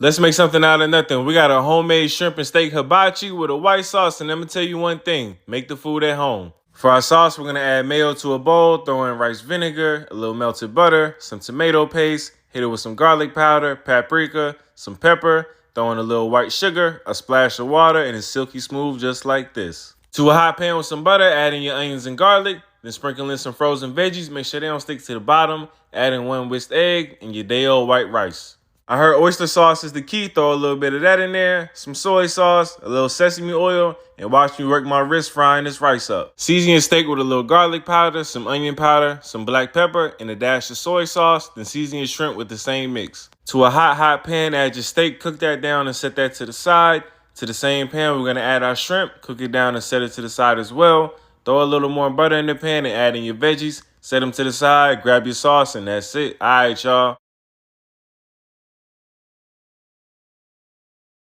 Let's make something out of nothing. We got a homemade shrimp and steak hibachi with a white sauce, and I'm gonna tell you one thing, make the food at home. For our sauce, we're gonna add mayo to a bowl, throw in rice vinegar, a little melted butter, some tomato paste, hit it with some garlic powder, paprika, some pepper, throw in a little white sugar, a splash of water, and it's silky smooth just like this. To a hot pan with some butter, add in your onions and garlic, then sprinkle in some frozen veggies, make sure they don't stick to the bottom, add in one whisked egg, and your day-old white rice. I heard oyster sauce is the key. Throw a little bit of that in there, some soy sauce, a little sesame oil, and watch me work my wrist frying this rice up. Season your steak with a little garlic powder, some onion powder, some black pepper, and a dash of soy sauce. Then season your shrimp with the same mix. To a hot pan, add your steak, cook that down and set that to the side. To the same pan, we're gonna add our shrimp, cook it down and set it to the side as well. Throw a little more butter in the pan and add in your veggies. Set them to the side, grab your sauce, and that's it. All right, y'all.